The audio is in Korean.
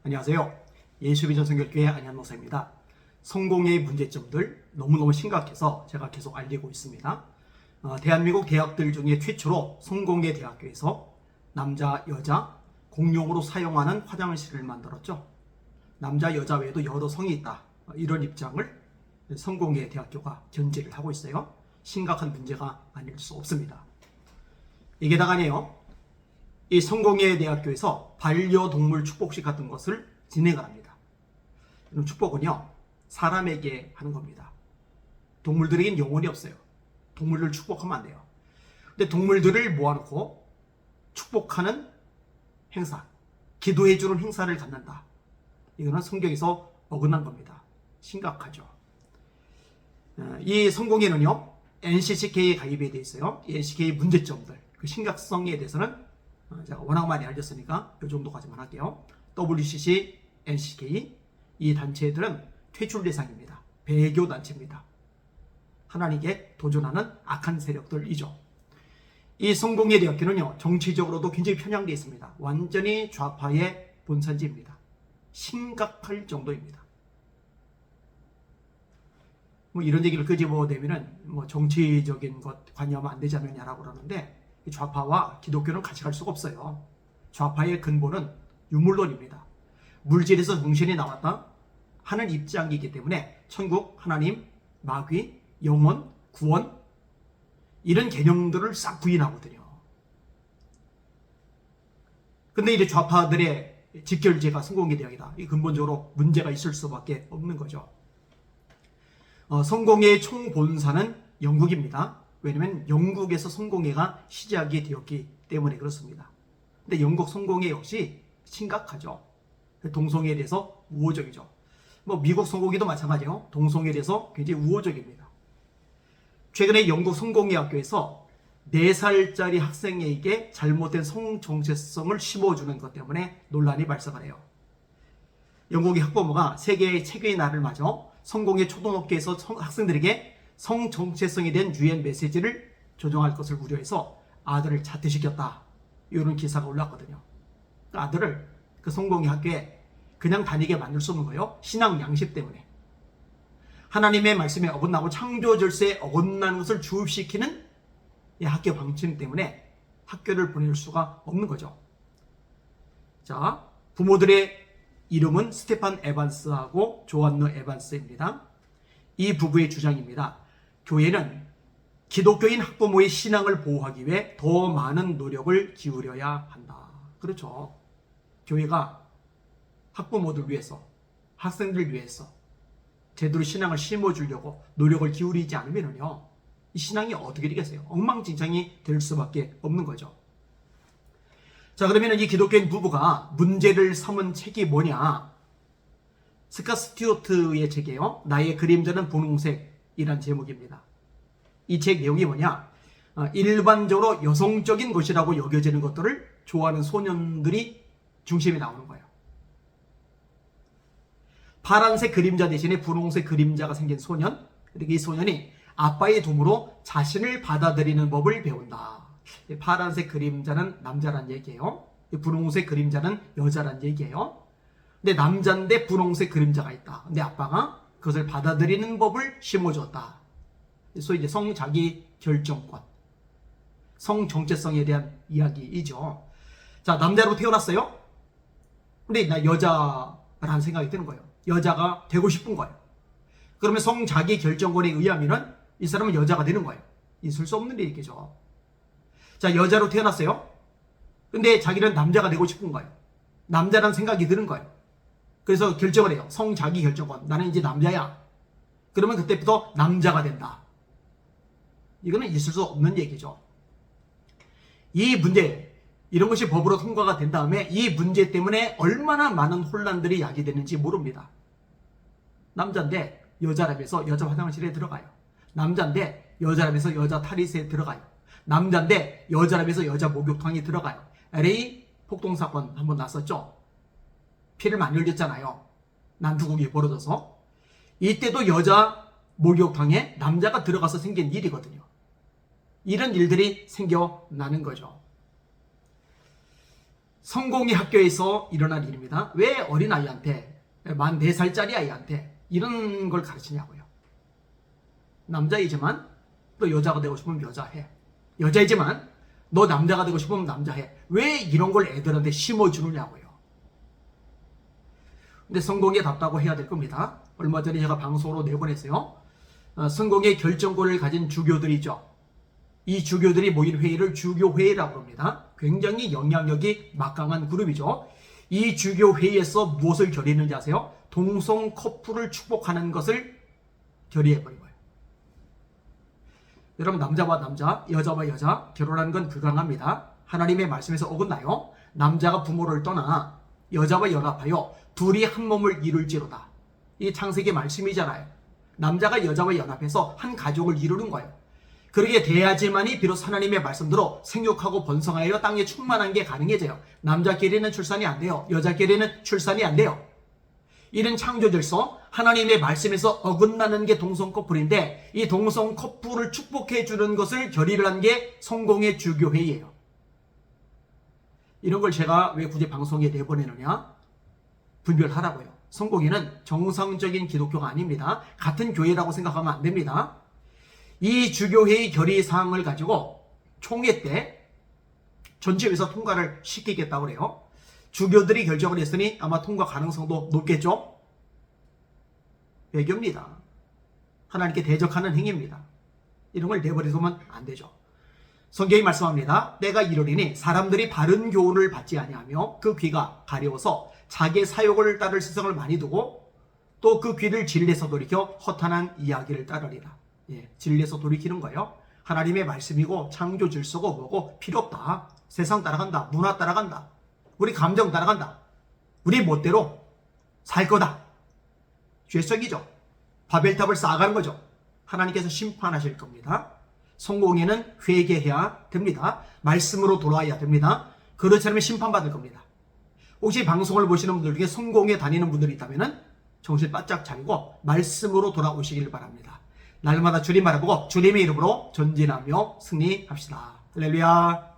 안녕하세요. 예수비전 선교교회 안현 목사입니다. 성공의 문제점들 너무너무 심각해서 제가 계속 알리고 있습니다. 대한민국 대학들 중에 최초로 성공의 대학교에서 남자, 여자 공용으로 사용하는 화장실을 만들었죠. 남자, 여자 외에도 여러 성이 있다. 이런 입장을 성공의 대학교가 견지를 하고 있어요. 심각한 문제가 아닐 수 없습니다. 이게 다가네요. 이 성공의 대학교에서 반려동물 축복식 같은 것을 진행을 합니다. 이런 축복은요, 사람에게 하는 겁니다. 동물들에겐 영혼이 없어요. 동물을 축복하면 안 돼요. 근데 동물들을 모아놓고 축복하는 행사, 기도해주는 행사를 갖는다. 이거는 성경에서 어긋난 겁니다. 심각하죠. 이 성공회는요, NCCK에 가입이 되어 있어요. 이 NCCK 문제점들, 그 심각성에 대해서는 제가 워낙 많이 알렸으니까 이 정도까지만 할게요. WCC, NCK 이 단체들은 퇴출 대상입니다. 배교 단체입니다. 하나님께 도전하는 악한 세력들이죠. 이 성공의 대학교는요, 정치적으로도 굉장히 편향되어 있습니다. 완전히 좌파의 본산지입니다. 심각할 정도입니다. 뭐 이런 얘기를 끄집어내면은 정치적인 것 관여하면 안 되지 않느냐라고 그러는데, 좌파와 기독교는 같이 갈 수가 없어요. 좌파의 근본은 유물론입니다. 물질에서 정신이 나왔다 하는 입장이기 때문에 천국, 하나님, 마귀, 영원, 구원 이런 개념들을 싹 부인하거든요. 근데 이제 좌파들의 직결제가 성공의 대학이다. 이 근본적으로 문제가 있을 수밖에 없는 거죠. 성공의 총본사는 영국입니다. 왜냐면 영국에서 성공회가 시작이 되었기 때문에 그렇습니다. 근데 영국 성공회 역시 심각하죠. 동성애에 대해서 우호적이죠. 미국 성공회도 마찬가지예요. 동성애에 대해서 굉장히 우호적입니다. 최근에 영국 성공회학교에서 4살짜리 학생에게 잘못된 성정체성을 심어주는 것 때문에 논란이 발생을 해요. 영국의 학부모가 세계의 체계의 날을 맞아 성공회 초등학교에서 학생들에게 성정체성에 대한 유엔 메시지를 조정할 것을 우려해서 아들을 자퇴시켰다. 이런 기사가 올랐거든요. 아들을 그 성공의 학교에 그냥 다니게 만들 수 없는 거예요. 신앙 양식 때문에. 하나님의 말씀에 어긋나고 창조 질서에 어긋나는 것을 주입시키는 이 학교 방침 때문에 학교를 보낼 수가 없는 거죠. 자, 부모들의 이름은 스테판 에반스하고 조안느 에반스입니다. 이 부부의 주장입니다. 교회는 기독교인 학부모의 신앙을 보호하기 위해 더 많은 노력을 기울여야 한다. 그렇죠. 교회가 학부모들 위해서, 학생들 위해서 제대로 신앙을 심어주려고 노력을 기울이지 않으면요, 이 신앙이 어떻게 되겠어요? 엉망진창이 될 수밖에 없는 거죠. 자, 그러면 이 기독교인 부부가 문제를 삼은 책이 뭐냐? 스캇 스튜어트의 책이에요. 나의 그림자는 분홍색이란 제목입니다. 이 책 내용이 뭐냐? 일반적으로 여성적인 것이라고 여겨지는 것들을 좋아하는 소년들이 중심에 나오는 거예요. 파란색 그림자 대신에 분홍색 그림자가 생긴 소년, 그리고 이 소년이 아빠의 도움으로 자신을 받아들이는 법을 배운다. 파란색 그림자는 남자란 얘기예요. 분홍색 그림자는 여자란 얘기예요. 근데 남자인데 분홍색 그림자가 있다. 근데 아빠가 그것을 받아들이는 법을 심어줬다. 소위 이제 성자기 결정권, 성정체성에 대한 이야기이죠. 자, 남자로 태어났어요. 근데 나 여자라는 생각이 드는 거예요. 여자가 되고 싶은 거예요. 그러면 성자기 결정권에 의하면은 이 사람은 여자가 되는 거예요. 있을 수 없는 얘기죠. 자, 여자로 태어났어요. 근데 자기는 남자가 되고 싶은 거예요. 남자라는 생각이 드는 거예요. 그래서 결정을 해요. 성자기 결정권. 나는 이제 남자야. 그러면 그때부터 남자가 된다. 이거는 있을 수 없는 얘기죠. 이 문제, 이런 것이 법으로 통과가 된 다음에 이 문제 때문에 얼마나 많은 혼란들이 야기되는지 모릅니다. 남자인데 여자라면서 여자 화장실에 들어가요. 남자인데 여자라면서 여자 탈의실에 들어가요. 남자인데 여자라면서 여자 목욕탕에 들어가요. LA 폭동사건 한번 났었죠. 피를 많이 흘렸잖아요. 난투극이 벌어져서. 이때도 여자 목욕탕에 남자가 들어가서 생긴 일이거든요. 이런 일들이 생겨나는 거죠. 성공의 학교에서 일어난 일입니다. 왜 어린아이한테, 만 4살짜리 아이한테 이런 걸 가르치냐고요. 남자이지만 또 여자가 되고 싶으면 여자해. 여자이지만 너 남자가 되고 싶으면 남자해. 왜 이런 걸 애들한테 심어주느냐고요. 근데 성공에 답다고 해야 될 겁니다. 얼마 전에 제가 방송으로 내보냈어요. 성공의 결정권을 가진 주교들이죠. 이 주교들이 모인 회의를 주교회의라고 합니다. 굉장히 영향력이 막강한 그룹이죠. 이 주교회의에서 무엇을 결의했는지 아세요? 동성 커플을 축복하는 것을 결의해버린 거예요. 여러분, 남자와 남자, 여자와 여자 결혼하는 건 불가능합니다. 하나님의 말씀에서 어긋나요. 남자가 부모를 떠나 여자와 연합하여 둘이 한 몸을 이룰지로다. 이 창세기 말씀이잖아요. 남자가 여자와 연합해서 한 가족을 이루는 거예요. 그렇게 돼야지만이 비로소 하나님의 말씀대로 생육하고 번성하여 땅에 충만한 게 가능해져요. 남자끼리는 출산이 안 돼요. 여자끼리는 출산이 안 돼요. 이런 창조 질서, 하나님의 말씀에서 어긋나는 게 동성 커플인데 이 동성 커플을 축복해 주는 것을 결의를 한 게 성공의 주교회의예요. 이런 걸 제가 왜 굳이 방송에 내보내느냐? 분별하라고요. 성공회는 정상적인 기독교가 아닙니다. 같은 교회라고 생각하면 안 됩니다. 이 주교회의 결의 사항을 가지고 총회 때 전체에서 통과를 시키겠다고 그래요. 주교들이 결정을 했으니 아마 통과 가능성도 높겠죠? 외교입니다. 하나님께 대적하는 행위입니다. 이런 걸 내버려두면 안 되죠. 성경이 말씀합니다. 때가 이르리니 사람들이 바른 교훈을 받지 아니하며 그 귀가 가려워서 자기의 사욕을 따를 세상을 많이 두고 또 그 귀를 진리에서 돌이켜 허탄한 이야기를 따르리라. 진리에서 돌이키는 거예요. 하나님의 말씀이고 창조 질서고 뭐고 필요 없다. 세상 따라간다. 문화 따라간다. 우리 감정 따라간다. 우리 멋대로 살 거다. 죄성이죠. 바벨탑을 쌓아가는 거죠. 하나님께서 심판하실 겁니다. 성공에는 회개해야 됩니다. 말씀으로 돌아와야 됩니다. 그렇지 않으면 심판받을 겁니다. 혹시 방송을 보시는 분들 중에 성공에 다니는 분들이 있다면 정신 바짝 차리고 말씀으로 돌아오시길 바랍니다. 날마다 주님 바라보고 주님의 이름으로 전진하며 승리합시다. 할렐루야.